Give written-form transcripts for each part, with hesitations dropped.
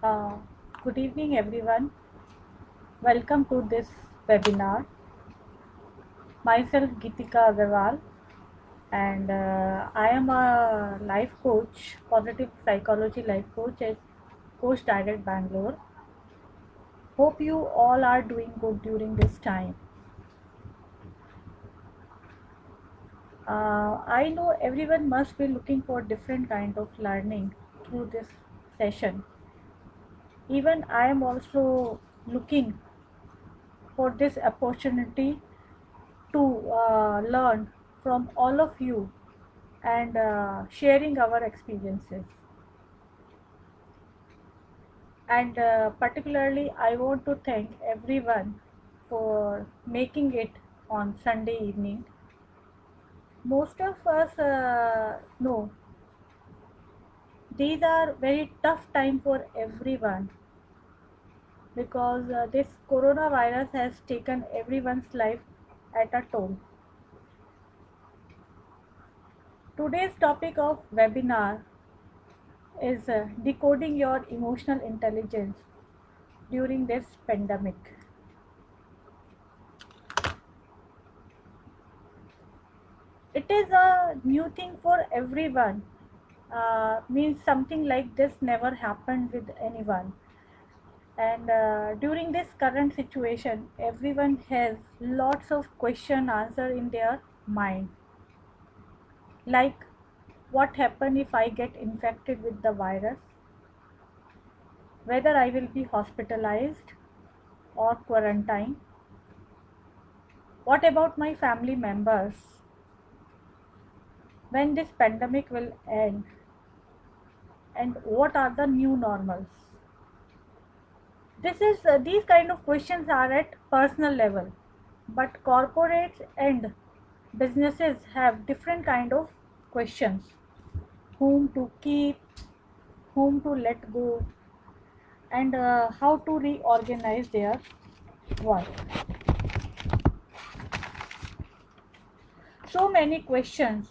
Uh, Good evening, everyone. Welcome to this webinar. Myself, Geetika Agarwal, and I am a life coach, positive psychology life coach at Coach Direct Bangalore. Hope you all are doing good during this time. I know everyone must be looking for different kind of learning through this session. Even I am also looking for this opportunity to learn from all of you and sharing our experiences. And particularly, I want to thank everyone for making it on Sunday evening. Most of us know these are very tough time for everyone because this coronavirus has taken everyone's life at a toll. Today's topic of webinar is decoding your emotional intelligence during this pandemic. It is a new thing for everyone. Means something like this never happened with anyone. And during this current situation, everyone has lots of question answer in their mind. Like, what happen if I get infected with the virus? Whether I will be hospitalized or quarantined? What about my family members? When this pandemic will end? And what are the new normals? These kind of questions are at personal level, but corporates and businesses have different kind of questions: whom to keep, whom to let go, and how to reorganize their work. So many questions,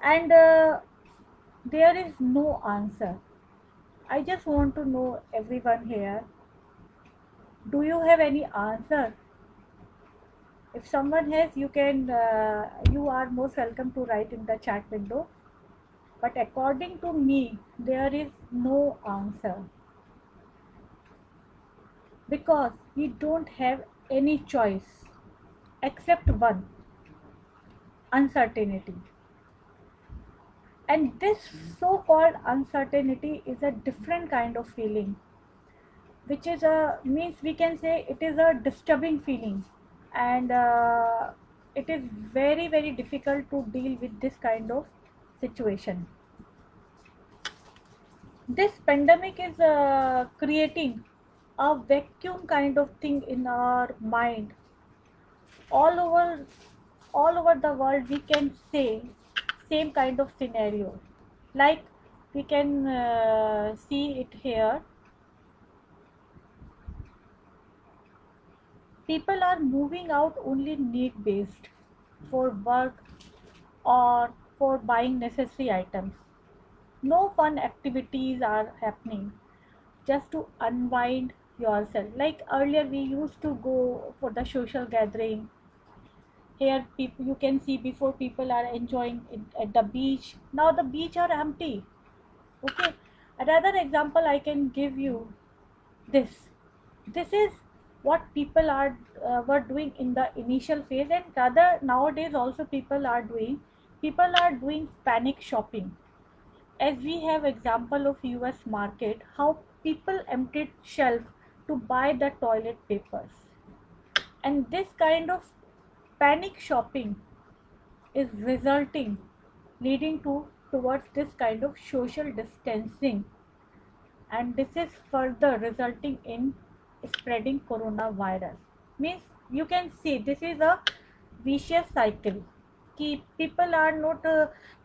and there is no answer. I just want to know everyone here, do you have any answer? If someone has, you are most welcome to write in the chat window. But according to me, there is no answer because we don't have any choice except one: uncertainty. And this so-called uncertainty is a different kind of feeling, which is a means we can say it is a disturbing feeling, and it is very difficult to deal with this kind of situation. This pandemic is creating a vacuum kind of thing in our mind. All over all over the world we can say same kind of scenario. Like, we can see it here. People are moving out only need based, for work or for buying necessary items. No fun activities are happening, just to unwind yourself. Like earlier we used to go for the social gathering. Here people, you can see, before people are enjoying it at the beach. Now the beach are empty. Okay. Another example I can give you, this. This is what people are were doing in the initial phase, and rather nowadays also people are doing. People are doing panic shopping. As we have example of US market, how people emptied shelf to buy the toilet papers. And this kind of panic shopping is resulting, leading to towards this kind of social distancing, and this is further resulting in spreading coronavirus. Means you can see this is a vicious cycle. People are not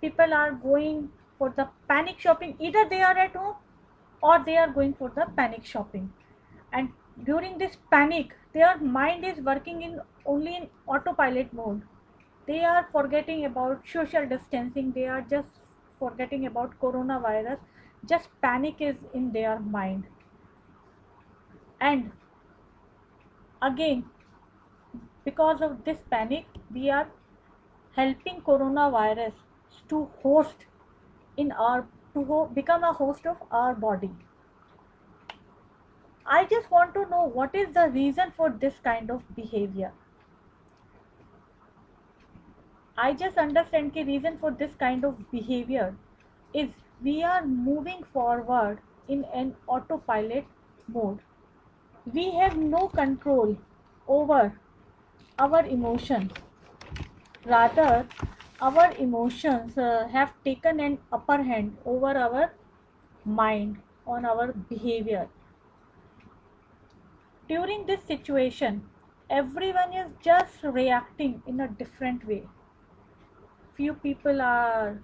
people are going for the panic shopping. Either they are at home or they are going for the panic shopping, and during this panic their mind is working in only in autopilot mode. They are forgetting about social distancing, they are just forgetting about coronavirus. just panic is in their mind. And again, because of this panic, we are helping coronavirus to host in our become a host of our body. I just want to know what is the reason for this kind of behavior. I just understand the reason for this kind of behavior is we are moving forward in an autopilot mode. We have no control over our emotions. Rather, our emotions have taken an upper hand over our mind, on our behavior. During this situation, everyone is just reacting in a different way. Few people are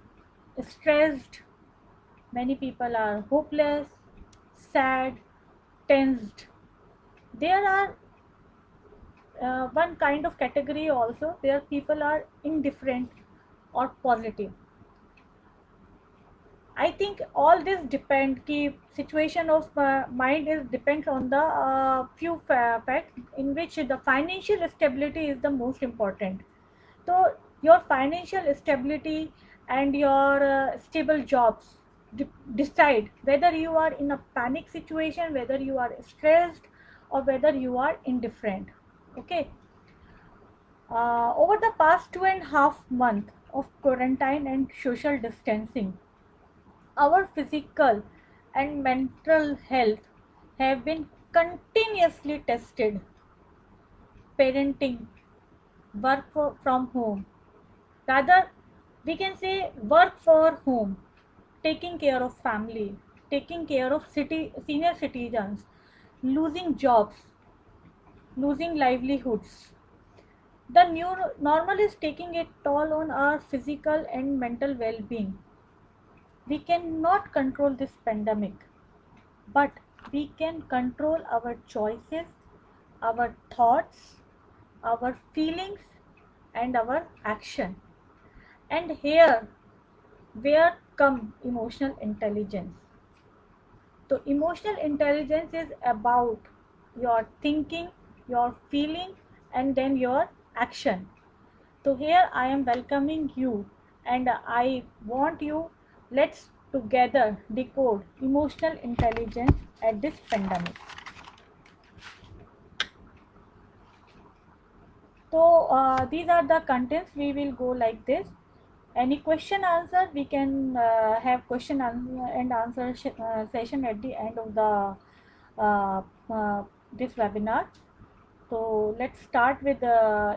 stressed, many people are hopeless, sad, tensed. There are one kind of category also where people are indifferent or positive. I think all this depend ki situation of mind is depends on the few facts in which the financial stability is the most important. So your financial stability and your stable jobs decide whether you are in a panic situation, whether you are stressed, or whether you are indifferent. Okay. Over the past 2.5 months of quarantine and social distancing, our physical and mental health have been continuously tested. Parenting, from home, rather, we can say work for home, taking care of family, taking care of senior citizens, losing jobs, losing livelihoods. The new normal is taking a toll on our physical and mental well being. We cannot control this pandemic, but we can control our choices, our thoughts, our feelings, and our action. And here, where come emotional intelligence? So, emotional intelligence is about your thinking, your feeling, and then your action. So, here I am welcoming you, and I want you, let's together decode emotional intelligence at this pandemic. So, these are the contents. We will go like this. Any question answer, we can have question and answer session at the end of the uh, uh, this webinar. So let's start with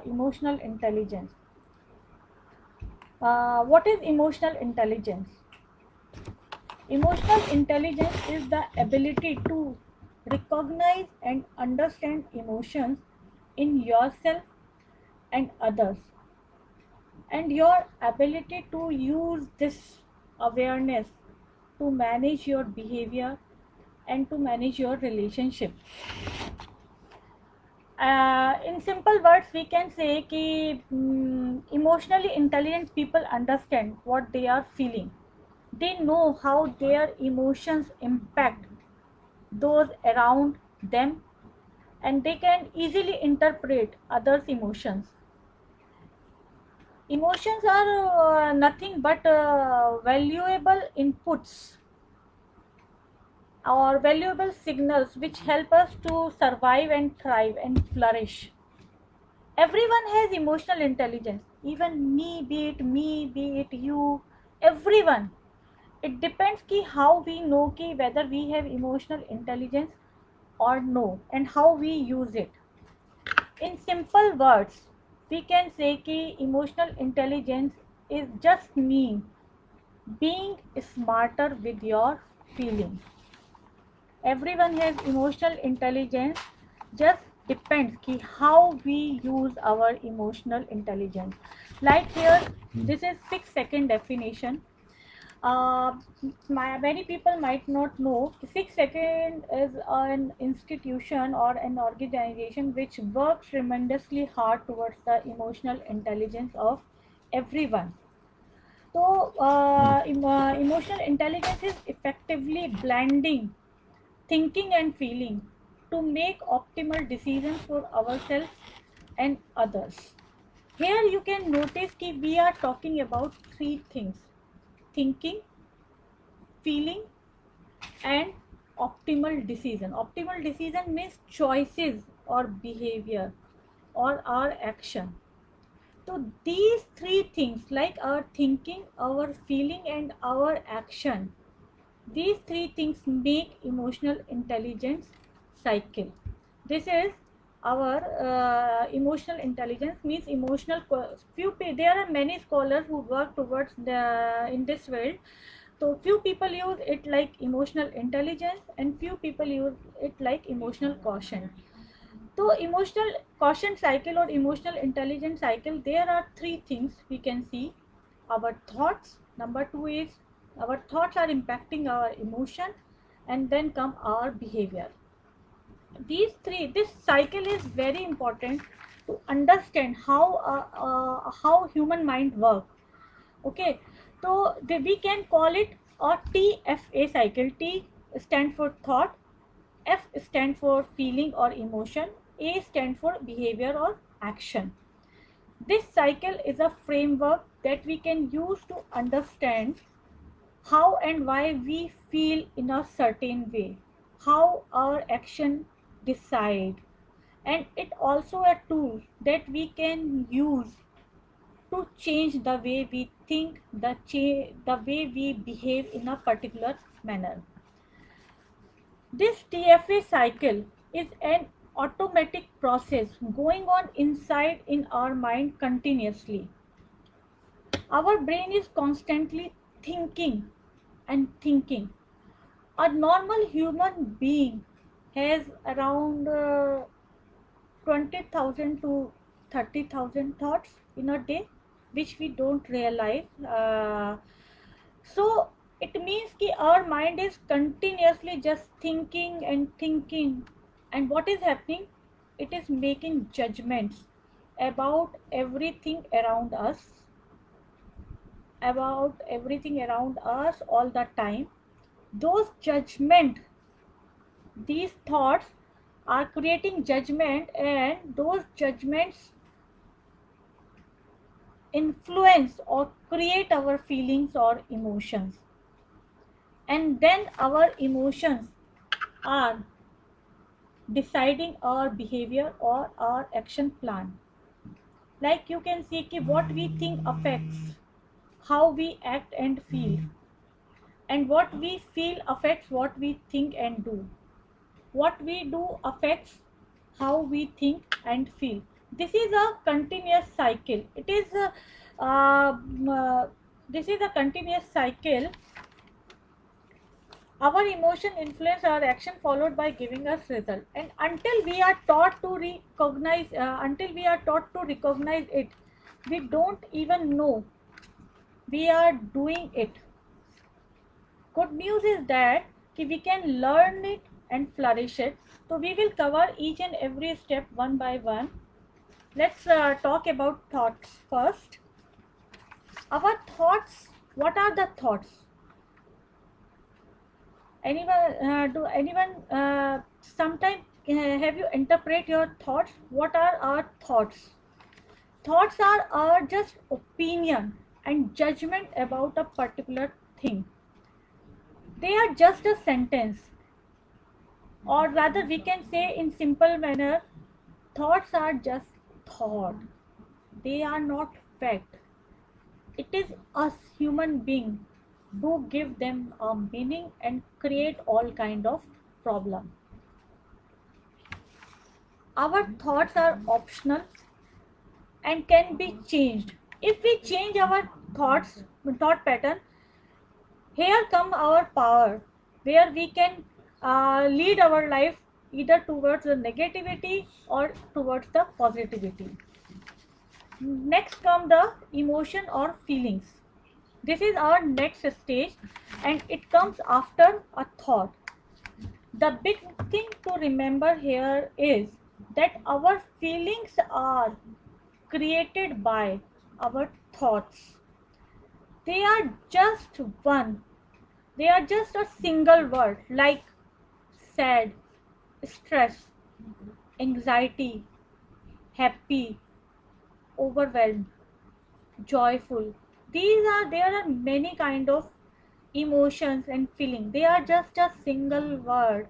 emotional intelligence. What is emotional intelligence? Emotional intelligence is the ability to recognize and understand emotions in yourself and others, and your ability to use this awareness to manage your behavior and to manage your relationship. In simple words, we can say that emotionally intelligent people understand what they are feeling. They know how their emotions impact those around them, and they can easily interpret others' emotions. Emotions are nothing but valuable inputs or valuable signals which help us to survive and thrive and flourish. Everyone has emotional intelligence, even be it you, everyone. It depends ki how we know ki whether we have emotional intelligence or no, and how we use it. In simple words, we can say ki emotional intelligence is just mean being smarter with your feelings. Everyone has emotional intelligence, just depends ki how we use our emotional intelligence. Like here, this is 6 second definition. uh, Many people might not know 6 second is an institution or an organization which works tremendously hard towards the emotional intelligence of everyone. So, emotional intelligence is effectively blending thinking and feeling to make optimal decisions for ourselves and others. Here you can notice that we are talking about three things: thinking, feeling, and optimal decision. Optimal decision means choices or behavior or our action. So these three things, like our thinking, our feeling, and our action, these three things make emotional intelligence cycle. This is our emotional intelligence means emotional. There are many scholars who work towards in this field. So few people use it like emotional intelligence, and few people use it like emotional caution. So emotional caution cycle or emotional intelligence cycle, there are three things we can see: our thoughts. Number two is our thoughts are impacting our emotion, and then come our behavior. This cycle is very important to understand how human mind work. Okay, so we can call it a TFA cycle. T stand for thought, F stand for feeling or emotion, A stand for behavior or action. This cycle is a framework that we can use to understand how and why we feel in a certain way, how our action decide, and it also a tool that we can use to change the way we think, the way we behave in a particular manner. This TFA cycle is an automatic process going on inside in our mind continuously. Our brain is constantly thinking and thinking. A normal human being has around 20,000 to 30,000 thoughts in a day, which we don't realize. So it means that our mind is continuously just thinking and thinking. And what is happening? It is making judgments about everything around us, all the time. Those judgment, these thoughts are creating judgment, and those judgments influence or create our feelings or emotions. And then our emotions are deciding our behavior or our action plan. Like you can see ki what we think affects how we act and feel, and what we feel affects what we think and do. What we do affects how we think and feel. This is a continuous cycle. Um, uh, this is a continuous cycle. Our emotion influence our action, followed by giving us result. And until we are taught to recognize it, we don't even know we are doing it. Good news is that we can learn it and flourish it. So we will cover each and every step one by one. Let's talk about thoughts first. Our thoughts. What are the thoughts? Anyone sometime have you interpret your thoughts? What are our thoughts? Thoughts are our just opinion and judgment about a particular thing. They are just a sentence, or rather we can say in simple manner, thoughts are just thought. They are not fact. It is us human being who give them a meaning and create all kind of problem. Our thoughts are optional and can be changed. If we change our thought pattern, here come our power, where we can lead our life either towards the negativity or towards the positivity. Next come the emotion or feelings. This is our next stage, and it comes after a thought. The big thing to remember here is that our feelings are created by our thoughts. They are just one. They are just a single word like sad, stress, anxiety, happy, overwhelmed, joyful. There are many kind of emotions and feeling. They are just a single word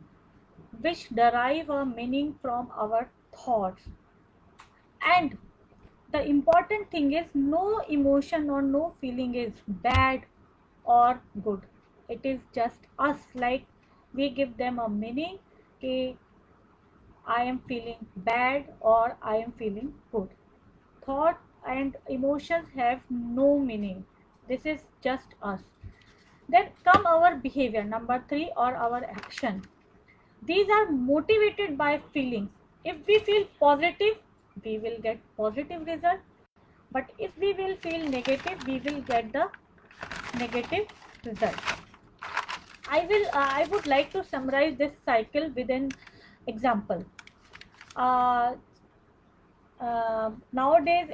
which derive a meaning from our thoughts. And the important thing is no emotion or no feeling is bad or good. It is just us, like we give them a meaning. Okay, I am feeling bad or I am feeling good. Thought and emotions have no meaning. This is just us. Then come our behavior, number 3, or our action. These are motivated by feelings. If we feel positive, we will get positive result. But if we will feel negative, we will get the negative result. I would like to summarize this cycle with an example. Uh, Nowadays,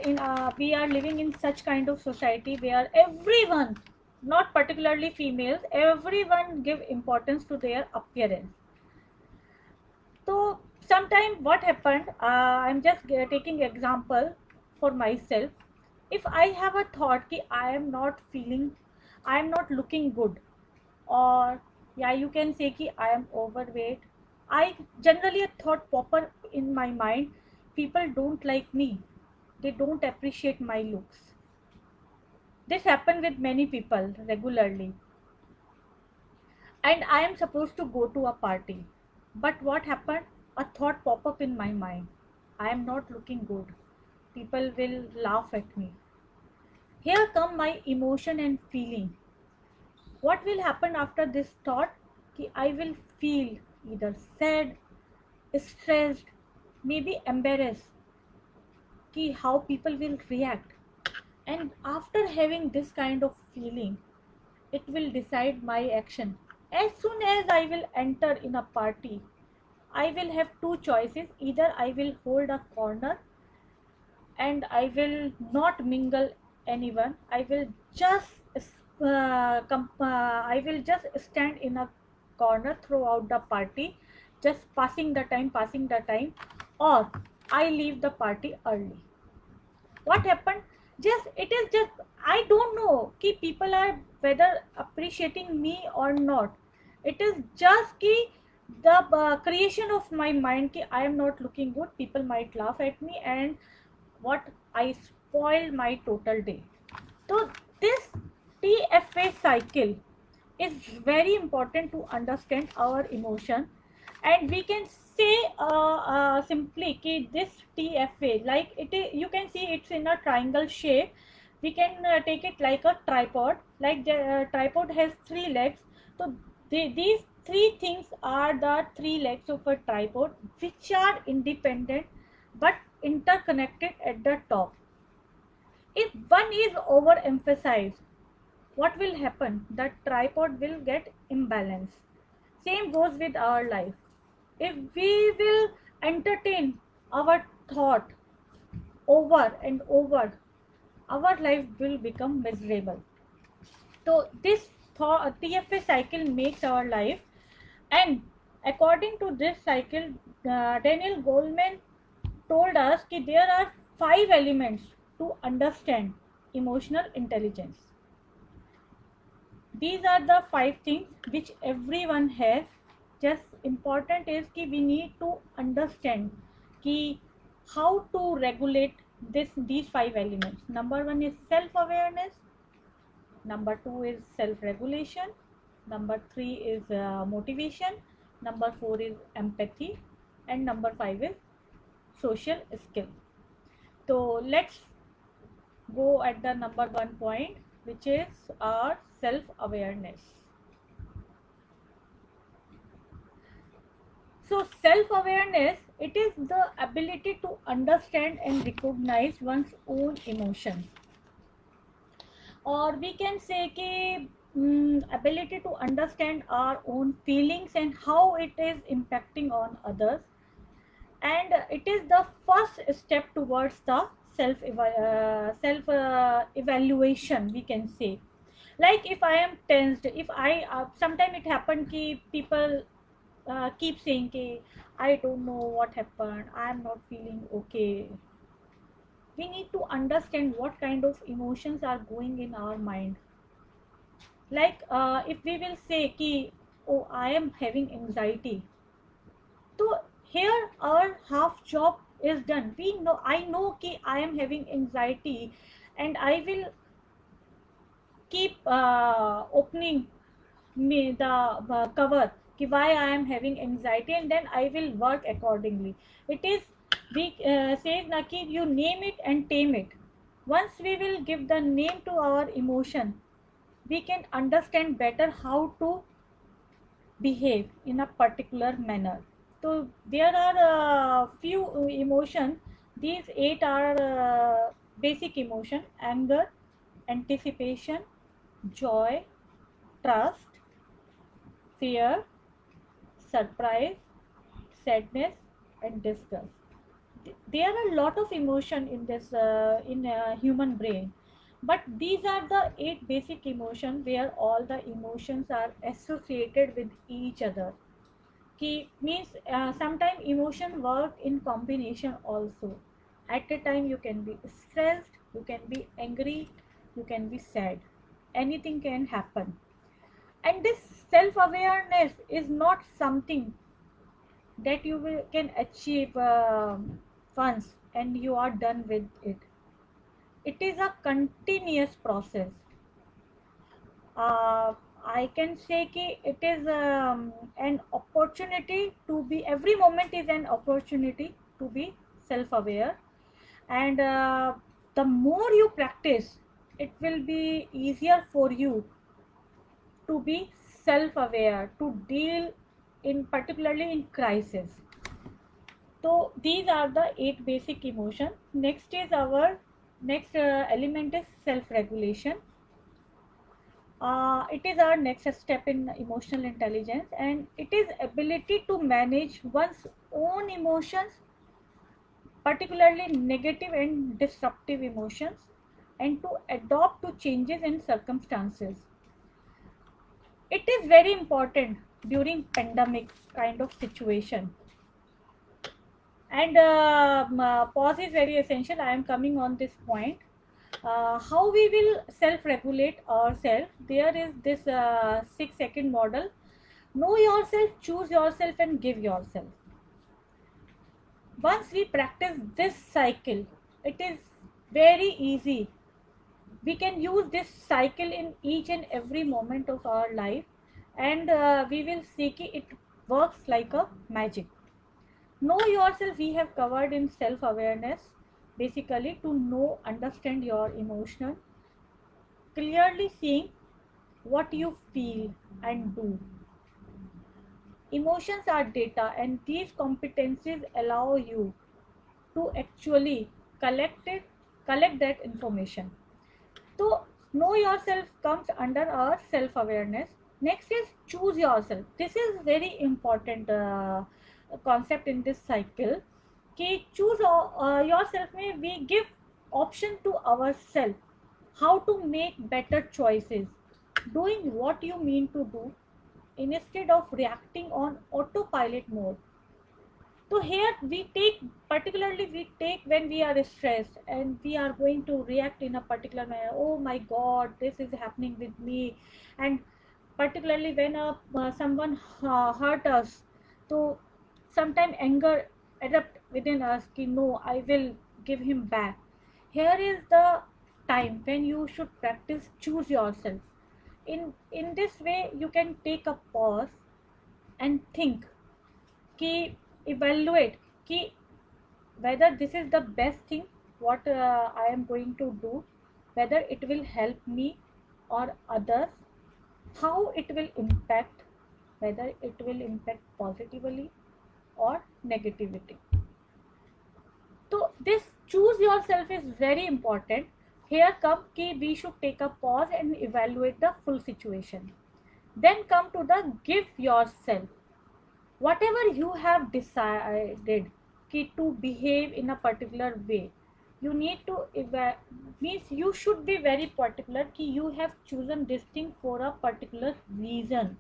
we are living in such kind of society where everyone, not particularly females, everyone give importance to their appearance. So sometime what happened, I'm just taking example for myself. If I have a thought ki I am not feeling, I am not looking good, or yeah, you can say ki I am overweight, I generally a thought pop up in my mind, people don't like me, they don't appreciate my looks. This happen with many people regularly, and I am supposed to go to a party. But what happened? A thought pop up in my mind. I am not looking good. People will laugh at me. Here come my emotion and feeling. What will happen after this thought? Ki I will feel either sad, stressed, maybe embarrassed. Ki how people will react. And after having this kind of feeling, it will decide my action. As soon as I will enter in a party, I will have two choices. Either I will hold a corner and I will not mingle anyone. I will just stand in a corner throughout the party, just passing the time, or I leave the party early. What happened? Just it is just I don't know ki people are whether appreciating me or not. It is just ki the creation of my mind ki I am not looking good, people might laugh at me, and what I spoil my total day. So this TFA cycle is very important to understand our emotion, and we can say simply कि this TFA, like you can see it's in a triangle shape. We can take it like a tripod, like the tripod has three legs. So these three things are the three legs of a tripod, which are independent but interconnected at the top. If one is overemphasized, what will happen? The tripod will get imbalanced. Same goes with our life. If we will entertain our thought over and over, our life will become miserable. So this TFA cycle makes our life, and according to this cycle, Daniel Goleman told us that there are 5 elements to understand emotional intelligence. These are the 5 things which everyone has. Just important is कि we need to understand कि how to regulate these 5 elements. Number 1 is self-awareness. Number 2 is self-regulation. Number 3 is motivation. Number 4 is empathy, and number 5 is social skill. So let's go at the number 1 point, which is our self-awareness. So self-awareness, it is the ability to understand and recognize one's own emotions. Or we can say कि ability to understand our own feelings and how it is impacting on others. And it is the first step towards the self evaluation, we can say. Like if I am tensed, if I sometime it happened ki people keep saying ki I don't know what happened, I am not feeling okay. We need to understand what kind of emotions are going in our mind. Like if we will say ki oh I am having anxiety, so here our half job is done. We know, I know ki I am having anxiety, and I will keep opening me the cover ki why I am having anxiety, and then I will work accordingly. It is, we says na ki you name it and tame it. Once we will give the name to our emotion, we can understand better how to behave in a particular manner. So there are few emotion. These eight are basic emotion: anger, anticipation, joy, trust, fear, surprise, sadness, and disgust. There are a lot of emotion in this in human brain, but these are the eight basic emotion where all the emotions are associated with each other. Means sometimes emotion work in combination also. At a time you can be stressed, you can be angry, you can be sad. Anything can happen. And this self-awareness is not something that you can achieve once and you are done with it. It is a continuous process. uh, I can say कि it is an opportunity to be, every moment is an opportunity to be self-aware. And the more you practice, it will be easier for you to be self-aware, to deal in particularly in crisis. So these are the eight basic emotions. Next is our next element is self-regulation. It is our next step in emotional intelligence, and it is ability to manage one's own emotions, particularly negative and disruptive emotions, and to adapt to changes in circumstances. It is very important during pandemic kind of situation. And pause is very essential. I am coming on this point. How we will self-regulate ourselves? There is this 6-second model: know yourself, choose yourself, and give yourself. Once we practice this cycle, it is very easy. We can use this cycle in each and every moment of our life, and we will see that it works like a magic. Know yourself, we have covered in self awareness, basically to know, understand your emotional, clearly seeing what you feel and do. Emotions are data, and these competencies allow you to actually collect it, collect that information. So know yourself comes under our self awareness. Next is choose yourself. This is very important concept in this cycle. कि choose yourself में we give option to ourselves how to make better choices, doing what you mean to do instead of reacting on autopilot mode. So here we take, particularly we take when we are stressed and we are going to react in a particular manner. Oh my God, this is happening with me. And particularly when someone hurt us, so sometimes anger erupt within us. Ki no, I will give him back. Here is the time when you should practice choose yourself. In this way, you can take a pause and think. Ki evaluate ki whether this is the best thing what I am going to do, whether it will help me or others, how it will impact, whether it will impact positively or negativity. So this choose yourself is very important. Here come ki we should take a pause and evaluate the full situation. Then come to the give yourself. Whatever you have decided ki to behave in a particular way, You need to means you should be very particular कि you have chosen this thing for a particular reason.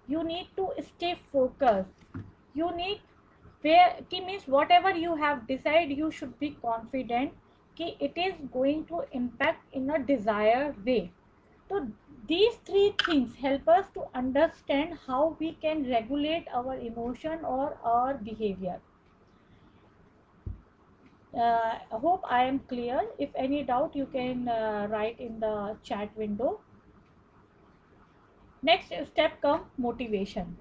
You need to stay focused. You need where कि means whatever you have decided, you should be confident कि it is going to impact in a desired way. So these three things help us to understand how we can regulate our emotion or our behavior. I hope I am clear. If any doubt, you can write in the chat window. Next step come motivation.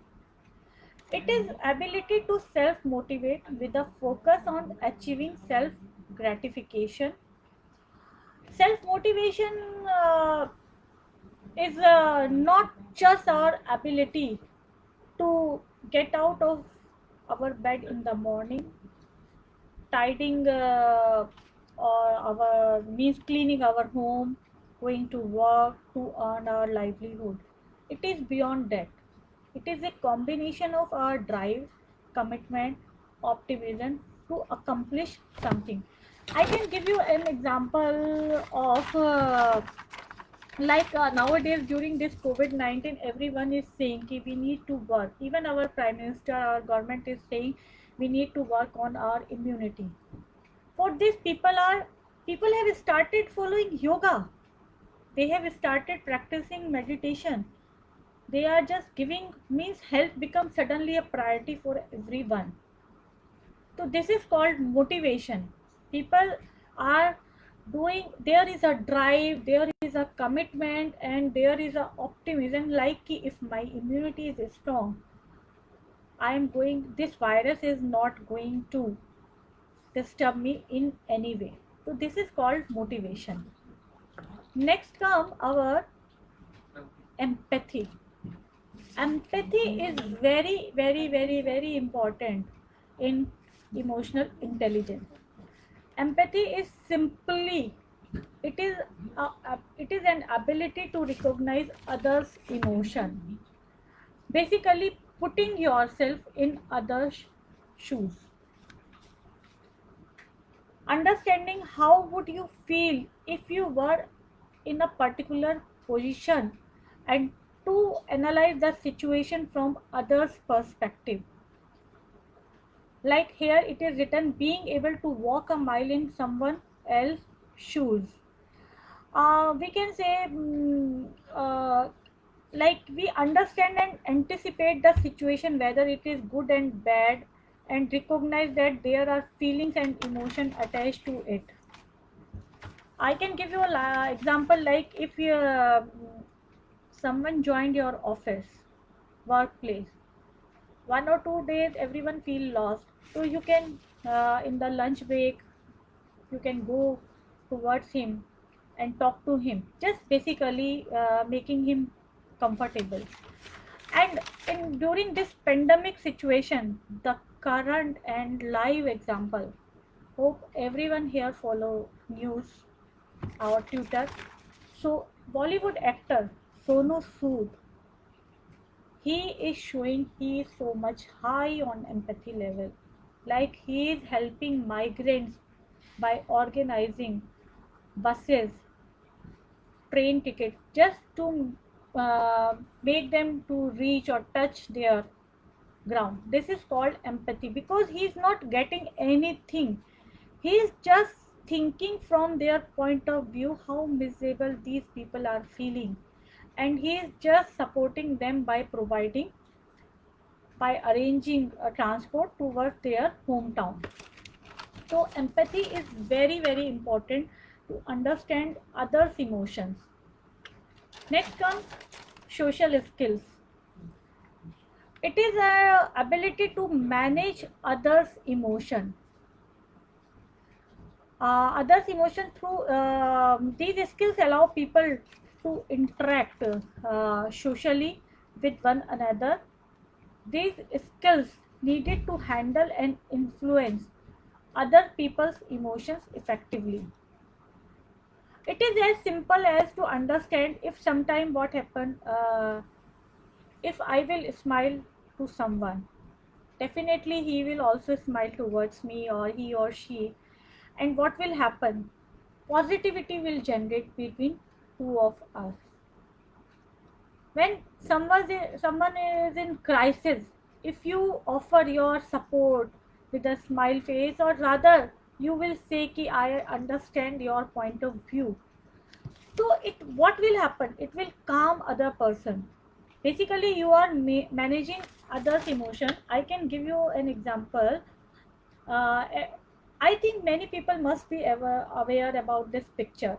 It is ability to self motivate with a focus on achieving self gratification. Self motivation is not just our ability to get out of our bed in the morning, tidying or our means cleaning our home, going to work to earn our livelihood. It is beyond that. It is a combination of our drive, commitment, optimism to accomplish something. I can give you an example of nowadays during this COVID-19, everyone is saying कि we need to work. Even our prime minister, our government is saying we need to work on our immunity. For this, people have started following yoga. They have started practicing meditation. They are just giving means health becomes suddenly a priority for everyone. So this is called motivation. People are doing, there is a drive, there is a commitment, and there is a optimism like कि if my immunity is strong, I am going, this virus is not going to disturb me in any way. So this is called motivation. Next come our empathy. Empathy is very, very, very, very important in emotional intelligence. Empathy is simply, it is it is an ability to recognize others' emotion. Basically, putting yourself in others' shoes. Understanding how would you feel if you were in a particular position, and to analyze the situation from others' perspective. Like here it is written, being able to walk a mile in someone else's shoes. We can say like we understand and anticipate the situation, whether it is good and bad, and recognize that there are feelings and emotion attached to it. I can give you a example, like if you someone joined your office, workplace, 1 or 2 days everyone feel lost, so you can in the lunch break you can go towards him and talk to him, just basically making him comfortable. And in during this pandemic situation, the current and live example, hope everyone here follow news, our Twitter. So Bollywood actor Sonu Sood, he is showing he is so much high on empathy level. Like he is helping migrants by organizing buses, train ticket, just to make them to reach or touch their ground. This is called empathy because he is not getting anything. He is just thinking from their point of view how miserable these people are feeling, and he is just supporting them by providing, by arranging a transport towards their hometown. So empathy is very, very important to understand others' emotions. Next comes social skills. It is a ability to manage others' emotion. Others' emotion through these skills allow people to interact socially with one another. These skills needed to handle and influence other people's emotions effectively. It is as simple as to understand if sometime what happened, if I will smile to someone, definitely he will also smile towards me, or he or she. And what will happen? Positivity will generate between two of us. When someone is in crisis, if you offer your support with a smile face, or rather you will say ki I understand your point of view, so it what will happen, it will calm other person. Basically you are managing others emotion. I can give you an example. I think many people must be ever aware about this picture.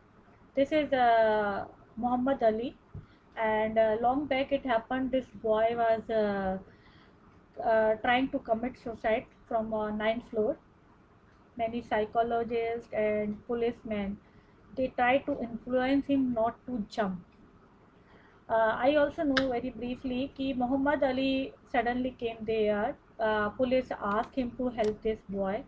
This is Muhammad Ali, and long back it happened. This boy was trying to commit suicide from ninth floor. Many psychologists and policemen, they try to influence him not to jump. I also know very briefly that Muhammad Ali suddenly came there. Police asked him to help this boy.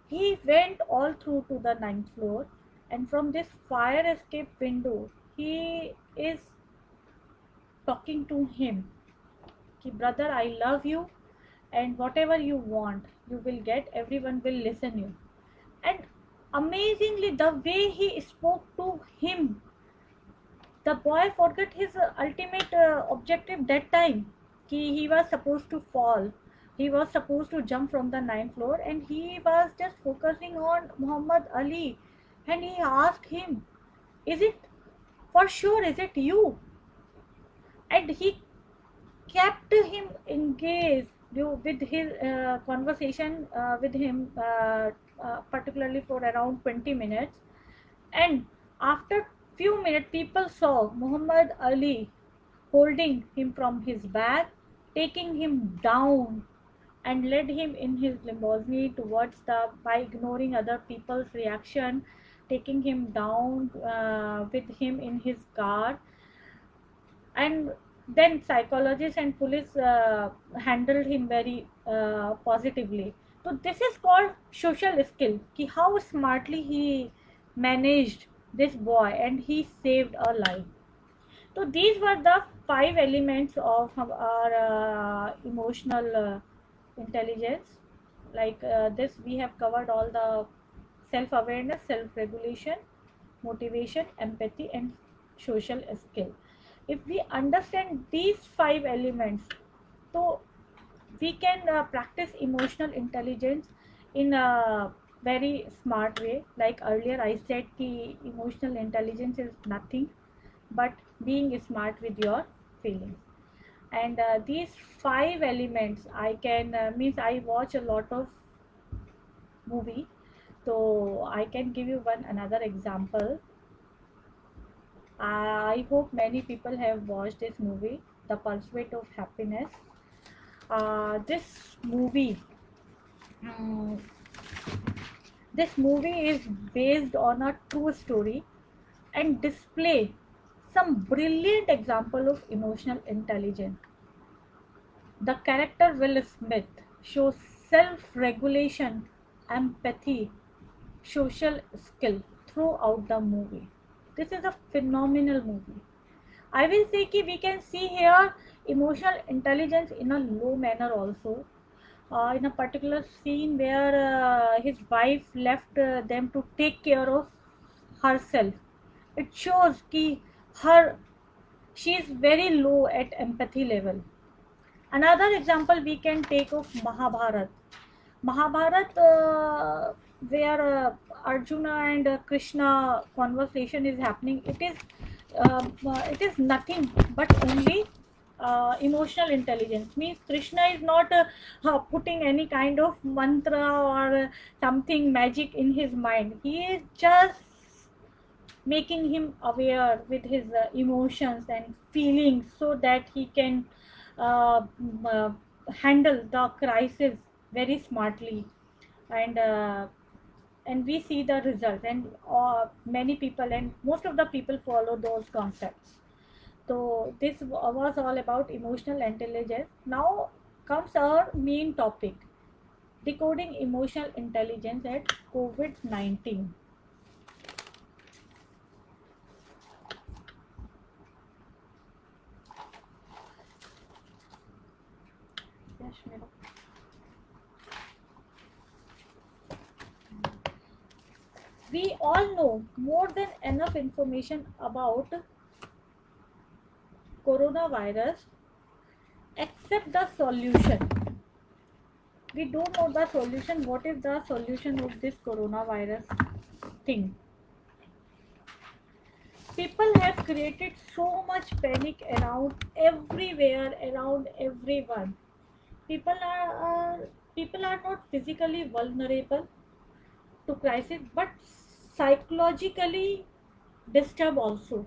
He went all through to the ninth floor, and from this fire escape window, he is talking to him. Ki, brother, I love you, and whatever you want, you will get. Everyone will listen you. And amazingly, the way he spoke to him, the boy forgot his ultimate objective that time. He was supposed to fall. He was supposed to jump from the ninth floor, and he was just focusing on Muhammad Ali. And he asked him, "Is it for sure? Is it you?" And he kept him engaged with his conversation with him, particularly for around 20 minutes. And after few minutes, people saw Muhammad Ali holding him from his back, taking him down, and led him in his limousine towards the, by ignoring other people's reaction, taking him down with him in his car. And then psychologists and police handled him very positively. So this is called social skill. Ki how smartly he managed this boy, and he saved a life. So these were the five elements of our emotional intelligence. Like this, we have covered all the self-awareness, self-regulation, motivation, empathy, and social skill. If we understand these five elements, so we can practice emotional intelligence in a very smart way. Like earlier I said, ki emotional intelligence is nothing but being smart with your feelings. And these five elements I can means I watch a lot of movie, so I can give you one another example. I hope many people have watched this movie, The Pursuit of Happiness. This movie, mm, this movie is based on a true story and display some brilliant example of emotional intelligence. The character Will Smith shows self-regulation, empathy, social skill throughout the movie. This is a phenomenal movie. I will say that we can see here emotional intelligence in a low manner also. In a particular scene where his wife left them to take care of herself, it shows that her she is very low at empathy level. Another example we can take of Mahabharat. Mahabharat, where Arjuna and Krishna conversation is happening, it is nothing but only emotional intelligence. Means Krishna is not putting any kind of mantra or something magic in his mind. He is just making him aware with his emotions and feelings so that he can uh, m- uh, handle the crisis very smartly. And and we see the result, and many people and most of the people follow those concepts. So this was all about emotional intelligence. Now comes our main topic, decoding emotional intelligence at COVID-19. Yes, madam. We all know more than enough information about coronavirus except the solution. We don't know the solution. What is the solution of this coronavirus thing? People have created so much panic around everywhere, around everyone. People are not physically vulnerable to crisis, but psychologically disturbed also.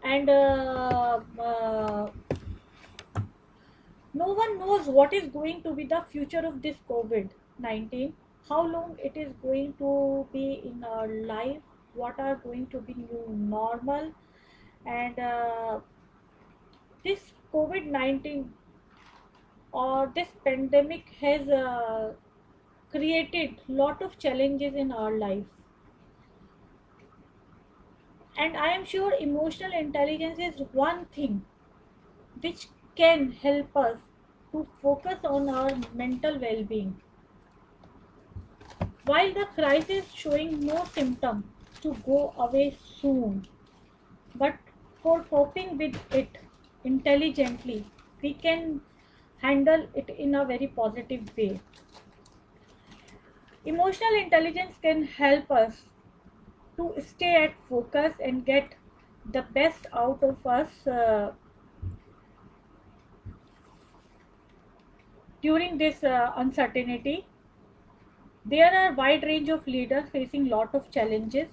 And no one knows what is going to be the future of this COVID-19, how long it is going to be in our life, what are going to be new normal. And this COVID-19 or this pandemic has created lot of challenges in our life. And I am sure emotional intelligence is one thing which can help us to focus on our mental well-being. While the crisis showing no symptom to go away soon, but for coping with it intelligently, we can handle it in a very positive way. Emotional intelligence can help us to stay at focus and get the best out of us during this uncertainty. There are wide range of leaders facing lot of challenges,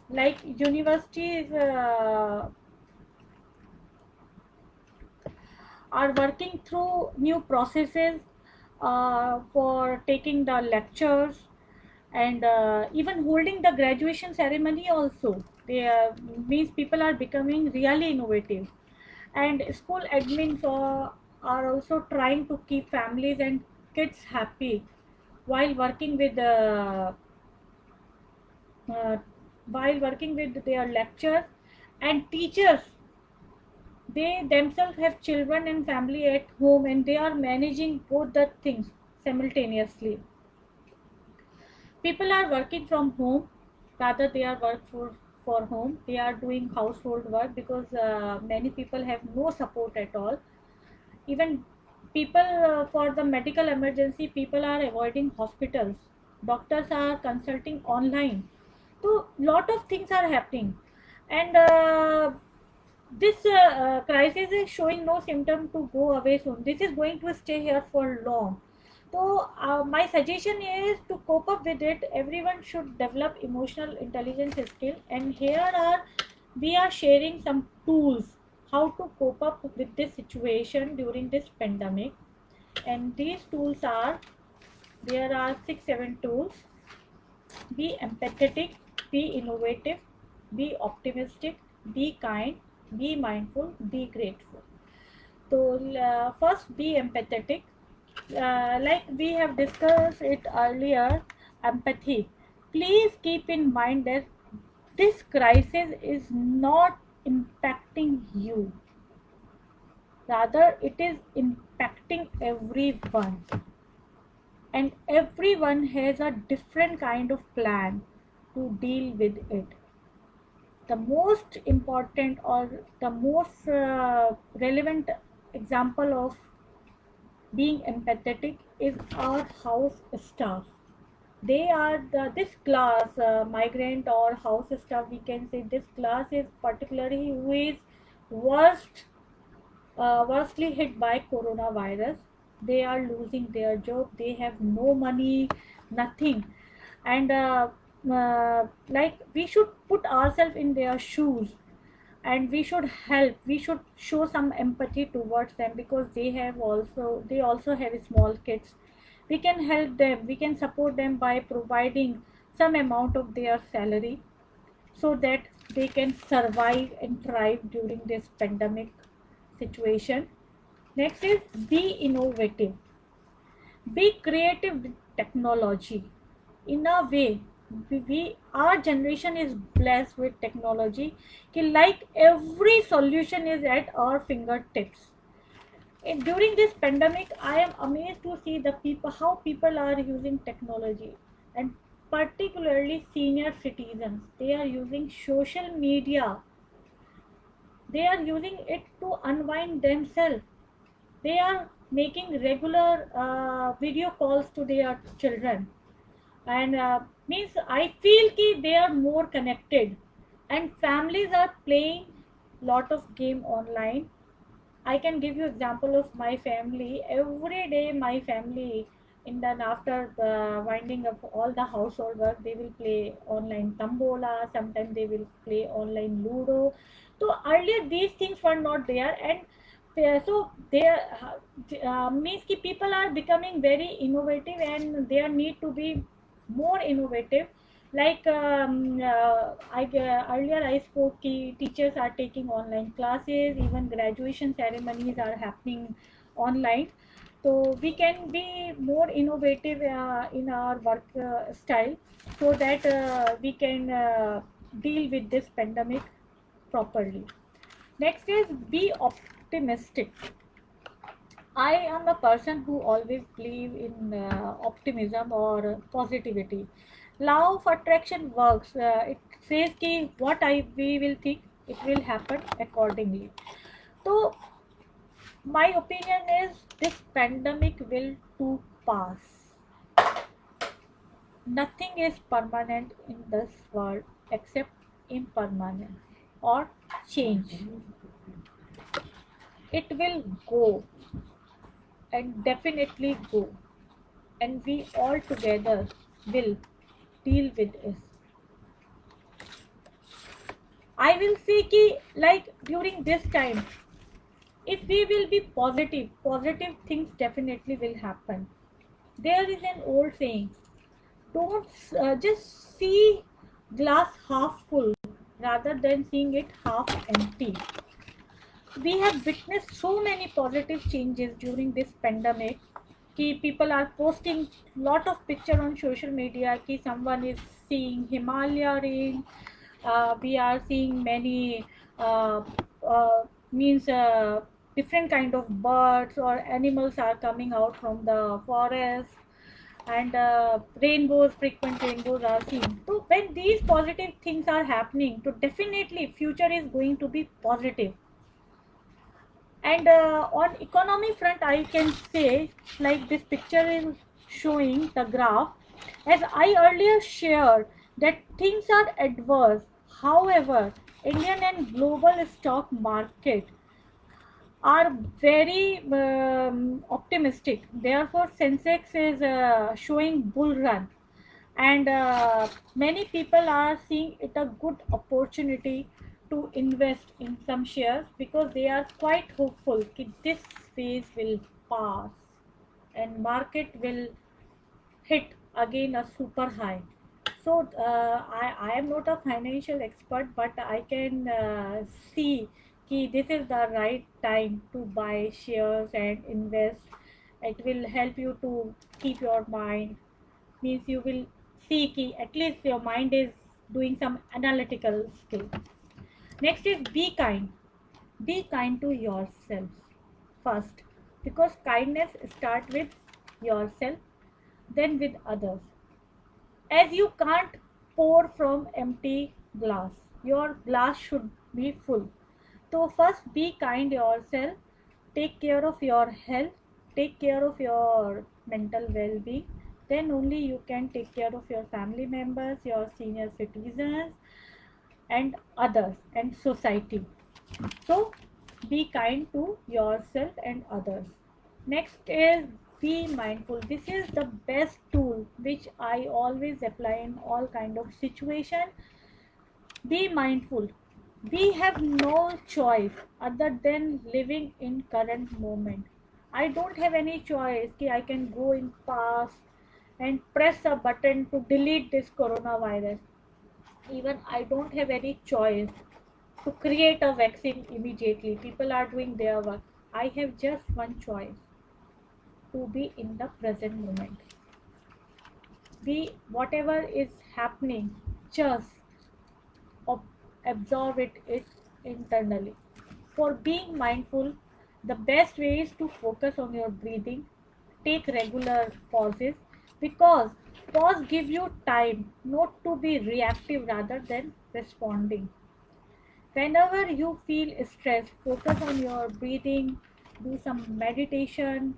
like universities are working through new processes for taking the lectures and even holding the graduation ceremony also. They means people are becoming really innovative, and school admins are also trying to keep families and kids happy while working with uh, their lectures. And teachers, they themselves have children and family at home, and they are managing both the things simultaneously. People are working from home, rather they are for home, they are doing household work because many people have no support at all. Even people for the medical emergency, people are avoiding hospitals, doctors are consulting online. So lot of things are happening. And this crisis is showing no symptom to go away soon. This is going to stay here for long. So my suggestion is to cope up with it. Everyone should develop emotional intelligence skill. And here are we are sharing some tools how to cope up with this situation during this pandemic. And these tools are, there are 6 7 tools. Be empathetic, be innovative, be optimistic, be kind, be mindful, be grateful. So, first, be empathetic. Like we have discussed it earlier, empathy. Please keep in mind that this crisis is not impacting you, rather, it is impacting everyone, and everyone has a different kind of plan to deal with it. The most important or the most relevant example of being empathetic is our house staff. They are this class, migrant or house staff, we can say this class is particularly who is worst worstly hit by coronavirus. They are losing their job, they have no money, nothing. And like we should put ourselves in their shoes, and we should help, we should show some empathy towards them, because they also have small kids. We can help them, we can support them by providing some amount of their salary, so that they can survive and thrive during this pandemic situation. Next is be innovative, be creative with technology. In a way, our generation is blessed with technology. Like every solution is at our fingertips. During this pandemic, I am amazed to see the people, how people are using technology. And particularly senior citizens. They are using social media, they are using it to unwind themselves. They are making regular video calls to their children, and means I feel ki they are more connected, and families are playing lot of game online. I can give you example of my family. Every day, my family, and then after the winding up all the household work, they will play online tambola. Sometimes they will play online ludo. So earlier these things were not there, and so there means ki people are becoming very innovative, and there need to be more innovative. Like earlier I spoke ki teachers are taking online classes, even graduation ceremonies are happening online. So we can be more innovative in our work style, so that we can deal with this pandemic properly. Next is be optimistic. I am a person who always believe in optimism or positivity. Law of attraction works. It says कि what I we will think, it will happen accordingly. So my opinion is this pandemic will too pass. Nothing is permanent in this world except impermanence or change. It will go, and definitely go, and we all together will deal with it. I will say ki like during this time, if we will be positive, positive things definitely will happen. There is an old saying: don't just see glass half full rather than seeing it half empty. We have witnessed so many positive changes during this pandemic. Ki people are posting lot of picture on social media. Ki someone is seeing Himalaya rain. We are seeing many uh, uh, means different kind of birds or animals are coming out from the forest, and rainbows, frequent rainbows are seen. So when these positive things are happening, so definitely future is going to be positive. And on economy front, I can say, like this picture is showing the graph. As I earlier shared, that things are adverse. However, Indian and global stock market are very optimistic. Therefore, Sensex is showing bull run, and many people are seeing it a good opportunity to invest in some shares, because they are quite hopeful that this phase will pass and market will hit again a super high. So I am not a financial expert, but I can see that this is the right time to buy shares and invest. It will help you to keep your mind, means you will see ki at least your mind is doing some analytical skill. Next is be kind. Be kind to yourself first, because kindness start with yourself, then with others. As you can't pour from empty glass, your glass should be full. So first be kind yourself, take care of your health, take care of your mental well-being, then only you can take care of your family members, your senior citizens, and others, and society. So be kind to yourself and others. Next is be mindful. This is the best tool which I always apply in all kind of situation. Be mindful. We have no choice other than living in current moment. I don't have any choice कि I can go in past and press a button to delete this coronavirus. Even I don't have any choice to create a vaccine immediately. People are doing their work. I have just one choice: to be in the present moment. Be whatever is happening, just absorb it internally. For being mindful, the best way is to focus on your breathing, take regular pauses, because Pause give you time not to be reactive rather than responding. Whenever you feel stressed, focus on your breathing, do some meditation,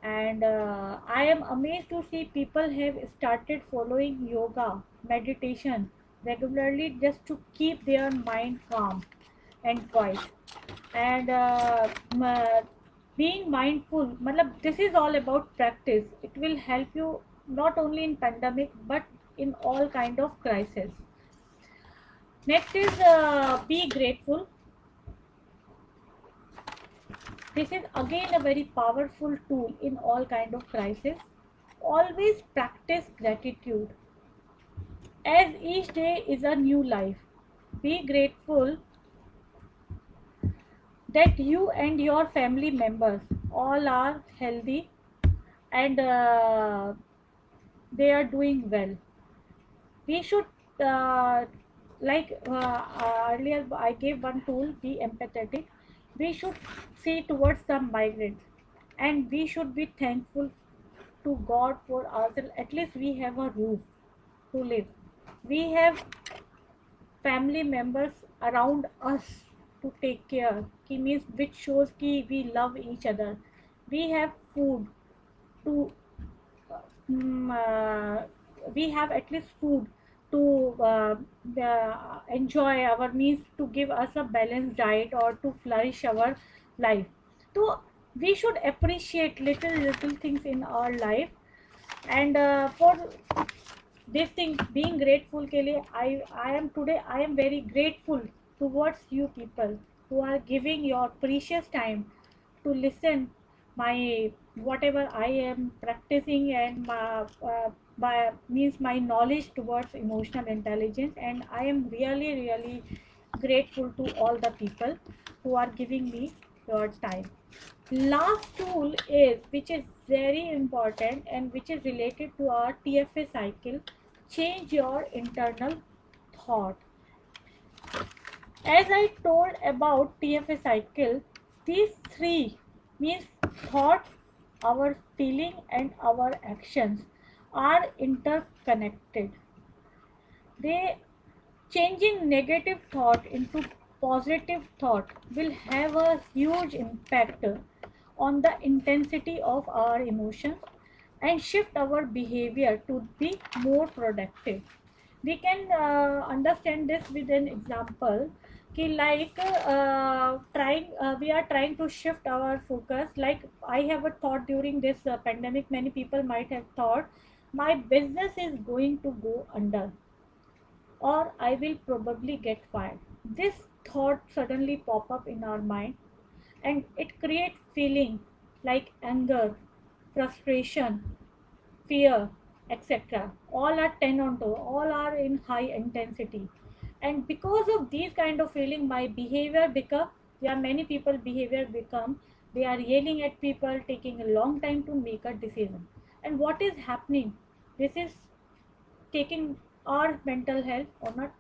and I am amazed to see people have started following yoga, meditation regularly just to keep their mind calm and quiet. And being mindful, matlab, this is all about practice. It will help you not only in pandemic but in all kind of crisis. Next is be grateful. This is again a very powerful tool in all kind of crisis. Always practice gratitude as each day is a new life. Be grateful that you and your family members all are healthy and they are doing well. We should uh, earlier I gave one tool, be empathetic. We should see towards the migrants and we should be thankful to God for ourselves. At least we have a roof to live. We have family members around us to take care. Ki means which shows ki we love each other. We have food to mm, uh, we have at least food to enjoy our means, to give us a balanced diet or to flourish our life. So we should appreciate little things in our life. And for this thing, being grateful ke liye, I am today, I am very grateful towards you people who are giving your precious time to listen my whatever I am practicing, and by means my knowledge towards emotional intelligence. And I am really grateful to all the people who are giving me your time. Last tool is, which is very important and which is related to our TFA cycle, change your internal thought. As I told about TFA cycle, these three means thought, our feeling and our actions are interconnected. They changing negative thought into positive thought will have a huge impact on the intensity of our emotions and shift our behavior to be more productive. We can understand this with an example. Ki like we are trying to shift our focus. Like I have a thought during this pandemic, many people might have thought my business is going to go under or I will probably get fired. This thought suddenly pop up in our mind and it creates feeling like anger, frustration, fear, etc. All are 10 on 2, all are in high intensity. And because of these kind of feeling, my behavior become, yeah, many people behavior become, they are yelling at people, taking a long time to make a decision. And what is happening? This is taking our mental health on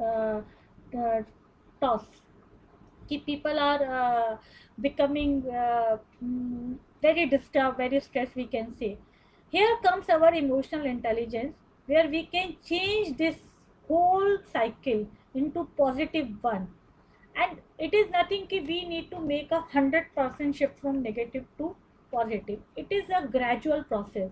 a toss. Ki people are becoming very disturbed, very stressed, we can say. Here comes our emotional intelligence, where we can change this whole cycle into positive one. And it is nothing ki we need to make 100% shift from negative to positive. It is a gradual process.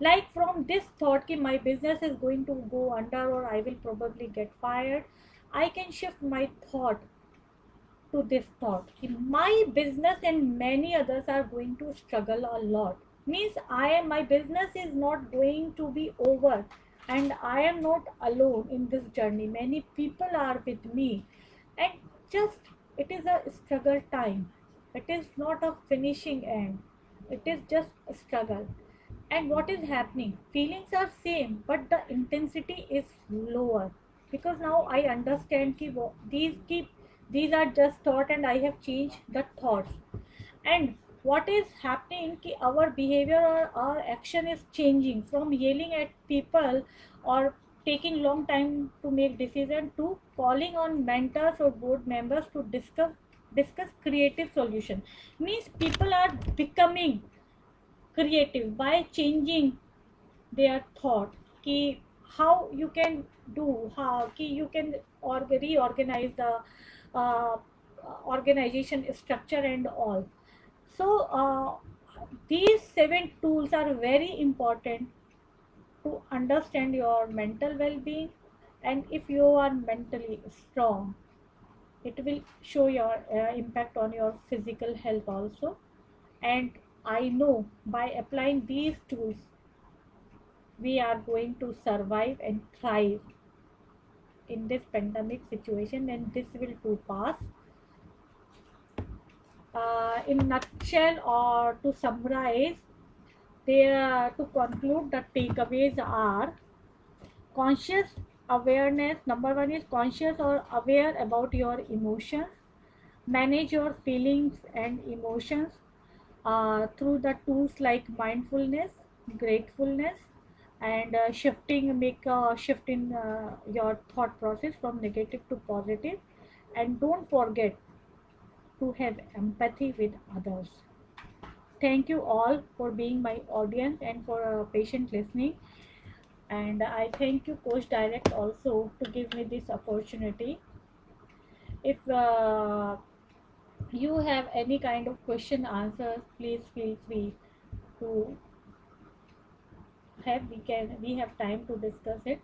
Like from this thought ki my business is going to go under or I will probably get fired, I can shift my thought to this thought कि my business and many others are going to struggle a lot. Means my business is not going to be over and I am not alone in this journey. Many people are with me and just it is a struggle time. It is not a finishing end. It is just a struggle. And what is happening? Feelings are same, but the intensity is lower because now I understand ki these are just thought and I have changed the thoughts. And what is happening ki our behavior or our action is changing from yelling at people or taking long time to make decision to calling on mentors or board members to discuss creative solution. Means people are becoming creative by changing their thought ki how you can do, how ki you can reorganize the uh, organization structure and all. So these 7 tools are very important to understand your mental well-being. And if you are mentally strong, it will show your impact on your physical health also. And I know by applying these tools we are going to survive and thrive in this pandemic situation, and this will too pass. In nutshell, or to summarize, to conclude, the takeaways are: conscious awareness. Number one is conscious or aware about your emotions. Manage your feelings and emotions through the tools like mindfulness, gratefulness, and make a shift in your thought process from negative to positive. And don't forget to have empathy with others. Thank you all for being my audience and for patient listening. And I thank you, Coach Direct, also to give me this opportunity. If you have any kind of question answers, please feel free to have. We have time to discuss it.